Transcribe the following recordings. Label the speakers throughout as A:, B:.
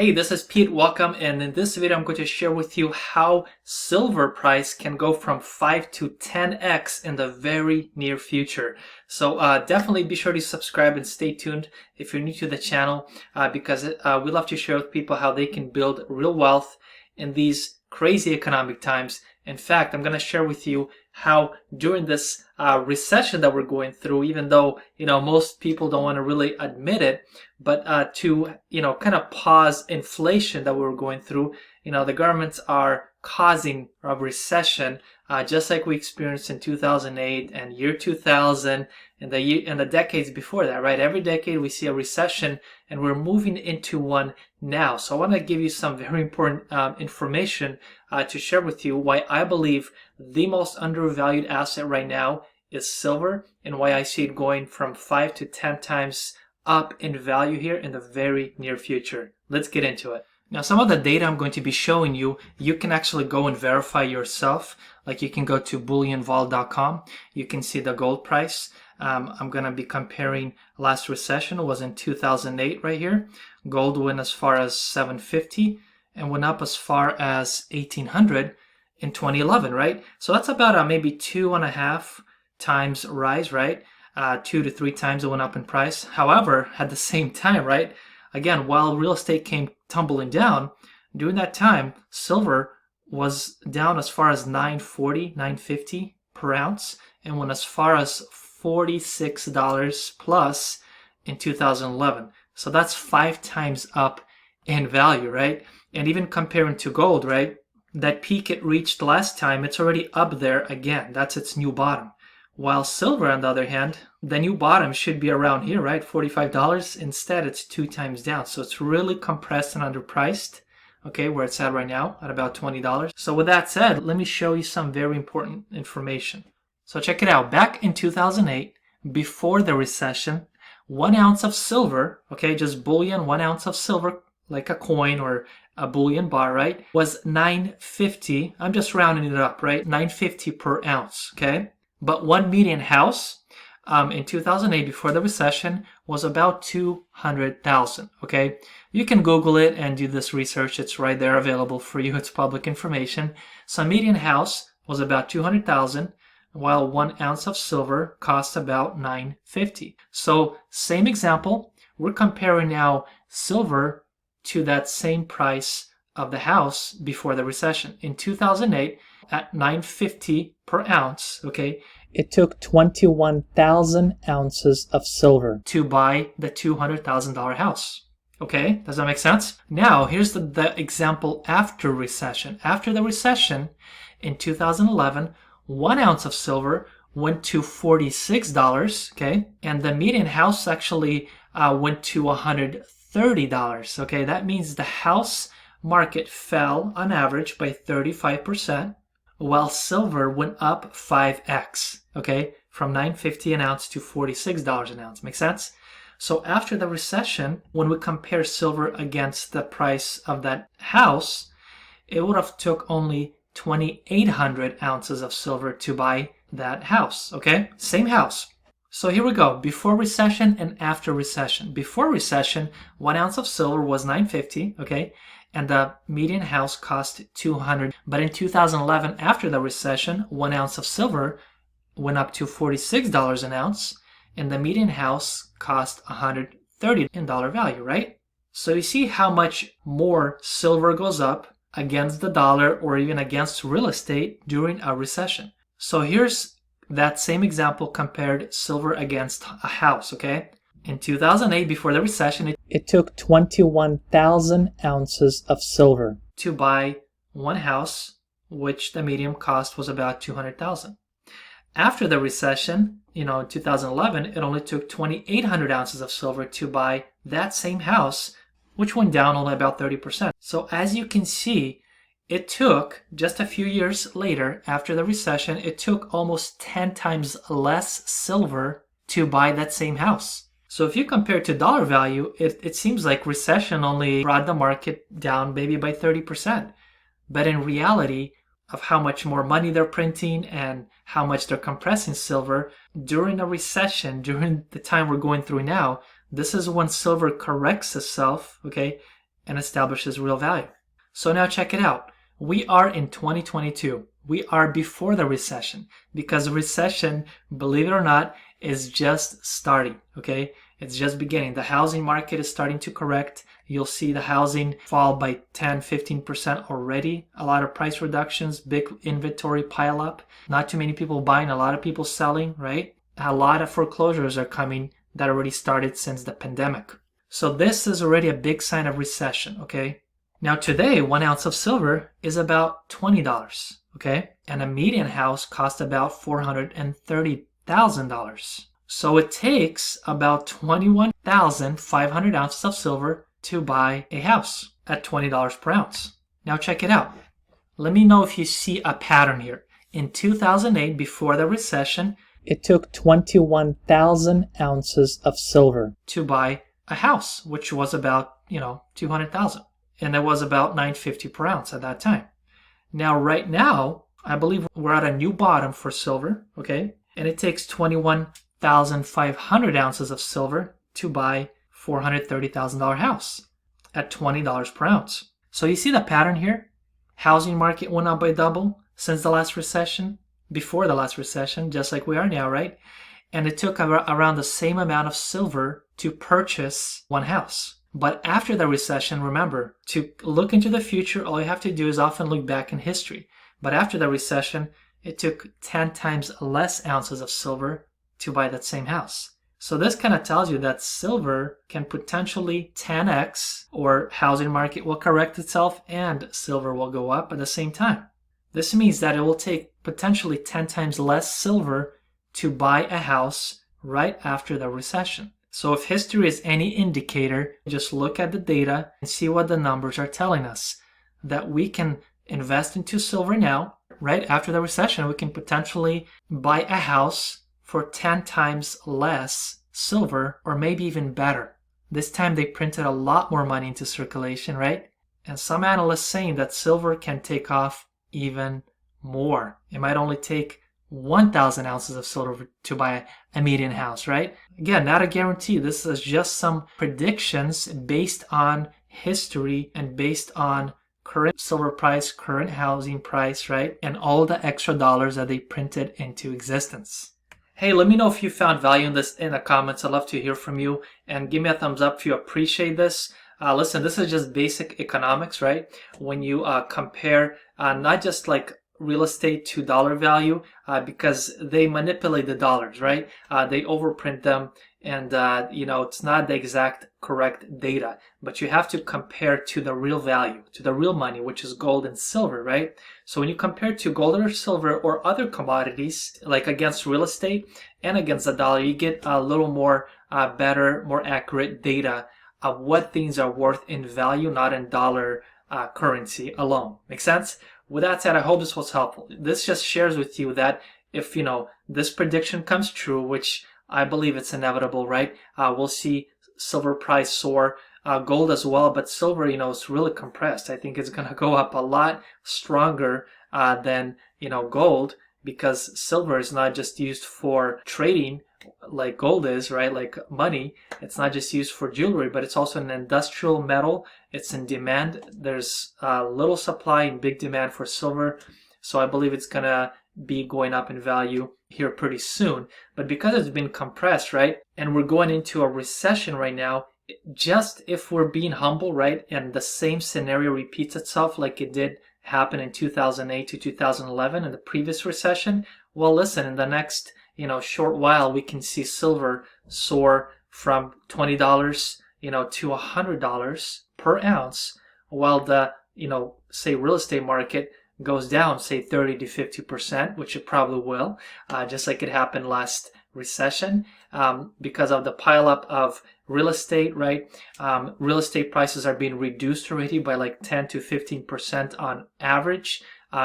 A: Hey, this is Pete. Welcome. And in this video, I'm going to share with you how silver price can go from 5 to 10x in the very near future. So definitely be sure to subscribe and stay tuned if you're new to the channel because we love to share with people how they can build real wealth in these crazy economic times. In fact, I'm going to share with you how during this recession that we're going through, even though most people don't want to really admit it, but to kind of pause inflation that we're going through, the governments are causing a recession, just like we experienced in 2008 and year 2000 and the decades before that, right? Every decade we see a recession, and we're moving into one now. So I want to give you some very important information to share with you why I believe the most undervalued asset right now is silver, and why I see it going from 5 to 10 times up in value here in the very near future. Let's get into it. Now, some of the data I'm going to be showing you, you can actually go and verify yourself. Like, you can go to bullionvault.com. You can see the gold price. I'm going to be comparing last recession. It was in 2008 right here. Gold went as far as 750 and went up as far as 1800 in 2011, right? So that's about maybe 2.5 times rise, right? 2 to 3 times it went up in price. However, at the same time, right? Again, while real estate came tumbling down, during that time, silver was down as far as $9.40, $9.50 per ounce, and went as far as $46 plus in 2011. So that's 5 times up in value, right? And even comparing to gold, right? That peak it reached last time, it's already up there again. That's its new bottom. While silver, on the other hand, the new bottom should be around here, right? $45. Instead, it's 2 times down. So it's really compressed and underpriced, okay, where it's at right now at about $20. So with that said, let me show you some very important information. So check it out. Back in 2008, before the recession, 1 ounce of silver, okay, just bullion, 1 ounce of silver, like a coin or a bullion bar, right, was $9.50. I'm just rounding it up, right? $9.50 per ounce, okay? But one median house in 2008, before the recession, was about 200,000, okay? You can Google it and do this research. It's right there available for you. It's public information. So a median house was about 200,000, while 1 ounce of silver cost about $9.50. So same example, we're comparing now silver to that same price of the house before the recession. In 2008, at $9.50 per ounce, okay, it took 21,000 ounces of silver to buy the $200,000 house. Okay, does that make sense? Now, here's the example after recession. After the recession, in 2011, 1 ounce of silver went to $46, okay, and the median house actually went to $130, okay. That means the house market fell on average by 35%, while silver went up 5x, okay, from $9.50 an ounce to $46 an ounce. Make sense? So after the recession, when we compare silver against the price of that house, it would have took only 2,800 ounces of silver to buy that house, okay? Same house. So here we go, before recession and after recession. Before recession, 1 ounce of silver was $9.50, okay? And the median house cost $200. But in 2011, after the recession, 1 ounce of silver went up to $46 an ounce, and the median house cost $130 in dollar value, right? So you see how much more silver goes up against the dollar or even against real estate during a recession. So here's that same example compared silver against a house, okay? In 2008, before the recession, it took 21,000 ounces of silver to buy one house, which the median cost was about 200,000. After the recession, in 2011, it only took 2,800 ounces of silver to buy that same house, which went down only about 30%. So as you can see, it took just a few years later, after the recession, it took almost 10 times less silver to buy that same house. So if you compare to dollar value, it seems like recession only brought the market down maybe by 30%. But in reality, of how much more money they're printing and how much they're compressing silver, during a recession, during the time we're going through now, this is when silver corrects itself, okay, and establishes real value. So now check it out. We are in 2022. We are before the recession, because the recession, believe it or not, is just starting, okay? It's just beginning. The housing market is starting to correct. You'll see the housing fall by 10-15% already. A lot of price reductions, big inventory pile up. Not too many people buying, a lot of people selling, right? A lot of foreclosures are coming that already started since the pandemic. So this is already a big sign of recession, okay? Now today, 1 ounce of silver is about $20, okay? And a median house costs about $430,000. So it takes about 21,500 ounces of silver to buy a house at $20 per ounce. Now check it out. Let me know if you see a pattern here. In 2008, before the recession, it took 21,000 ounces of silver to buy a house, which was about, 200,000. And it was about $9.50 per ounce at that time. Now, right now, I believe we're at a new bottom for silver, okay? And it takes 21,500 ounces of silver to buy $430,000 house at $20 per ounce. So you see the pattern here? Housing market went up by double since the last recession, before the last recession, just like we are now, right? And it took around the same amount of silver to purchase one house. But after the recession, remember, to look into the future, all you have to do is often look back in history. But after the recession, it took 10 times less ounces of silver to buy that same house. So this kind of tells you that silver can potentially 10x, or housing market will correct itself and silver will go up at the same time. This means that it will take potentially 10 times less silver to buy a house right after the recession. So if history is any indicator, just look at the data and see what the numbers are telling us. That we can invest into silver now, right after the recession, we can potentially buy a house for 10 times less silver, or maybe even better. This time they printed a lot more money into circulation, right? And some analysts saying that silver can take off even more. It might only take 1,000 ounces of silver to buy a median house, right? Again, not a guarantee. This is just some predictions based on history and based on current silver price, current housing price, right? And all the extra dollars that they printed into existence. Hey, let me know if you found value in this in the comments. I'd love to hear from you, and give me a thumbs up if you appreciate this. Listen, this is just basic economics, right? When you compare not just like real estate to dollar value, because they manipulate the dollars, right? They overprint them, and it's not the exact correct data, but you have to compare to the real value, to the real money, which is gold and silver, right? So when you compare to gold or silver or other commodities, like against real estate and against the dollar, you get a little more better, more accurate data of what things are worth in value, not in dollar currency alone. Make sense? With that said, I hope this was helpful. This just shares with you that if, this prediction comes true, which I believe it's inevitable, right? We'll see silver price soar, gold as well, but silver, is really compressed. I think it's going to go up a lot stronger than, gold, because silver is not just used for trading like gold is, right? Like money. It's not just used for jewelry, but it's also an industrial metal. It's in demand. There's little supply and big demand for silver. So I believe it's going to be going up in value here pretty soon. But because it's been compressed, right? And we're going into a recession right now, just if we're being humble, right? And the same scenario repeats itself like it did happen in 2008 to 2011 in the previous recession. Well, listen, in the next short while, we can see silver soar from $20, to $100 per ounce, while the, say real estate market goes down, say 30 to 50%, which it probably will, just like it happened last recession, because of the pileup of real estate, right? Real estate prices are being reduced already by like 10 to 15% on average.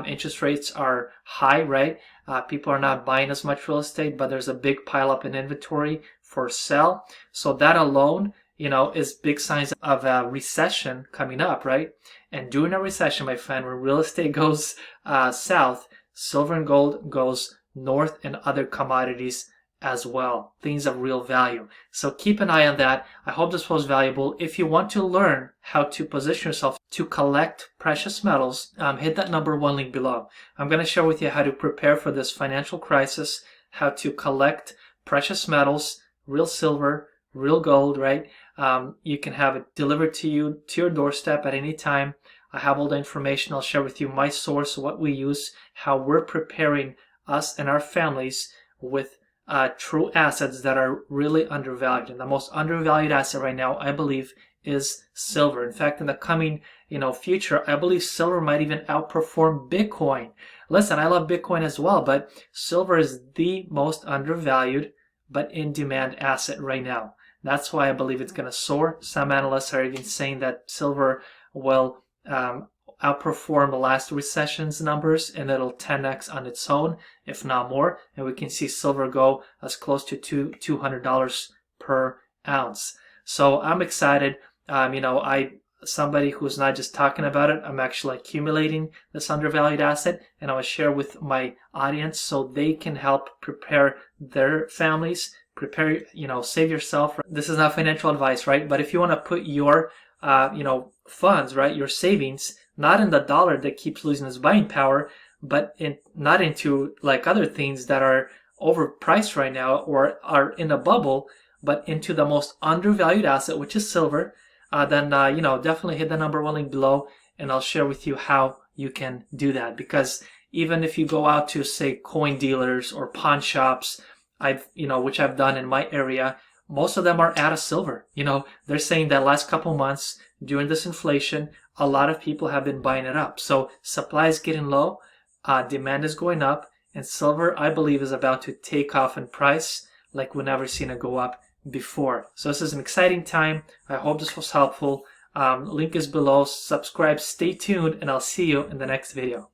A: Interest rates are high, right? People are not buying as much real estate, but there's a big pileup in inventory for sale. So that alone, is big signs of a recession coming up, right? And during a recession, my friend, when real estate goes south, silver and gold goes north, and other commodities as well, things of real value. So keep an eye on that. I hope this was valuable. If you want to learn how to position yourself to collect precious metals, hit that #1 link below. I'm going to share with you how to prepare for this financial crisis, how to collect precious metals, real silver, real gold, right? You can have it delivered to you to your doorstep at any time. I have all the information. I'll share with you my source, what we use, how we're preparing us and our families with true assets that are really undervalued. And the most undervalued asset right now, I believe, is silver. In fact, in the coming future, I believe silver might even outperform Bitcoin. Listen, I love Bitcoin as well, but silver is the most undervalued but in demand asset right now. That's why I believe it's going to soar. Some analysts are even saying that silver will outperform the last recession's numbers, and it'll 10x on its own, if not more. And we can see silver go as close to $200 per ounce. So I'm excited. Somebody who's not just talking about it, I'm actually accumulating this undervalued asset, and I will share with my audience so they can help prepare their families, save yourself. This is not financial advice, right? But if you want to put your funds, right, your savings, not in the dollar that keeps losing its buying power, but not into like other things that are overpriced right now or are in a bubble, but into the most undervalued asset, which is silver, then definitely hit the #1 link below, and I'll share with you how you can do that. Because even if you go out to, say, coin dealers or pawn shops, which I've done in my area, most of them are out of silver. They're saying that last couple months during this inflation, a lot of people have been buying it up. So supply is getting low, demand is going up, and silver, I believe, is about to take off in price like we've never seen it go up before. So this is an exciting time. I hope this was helpful. Link is below. Subscribe, stay tuned, and I'll see you in the next video.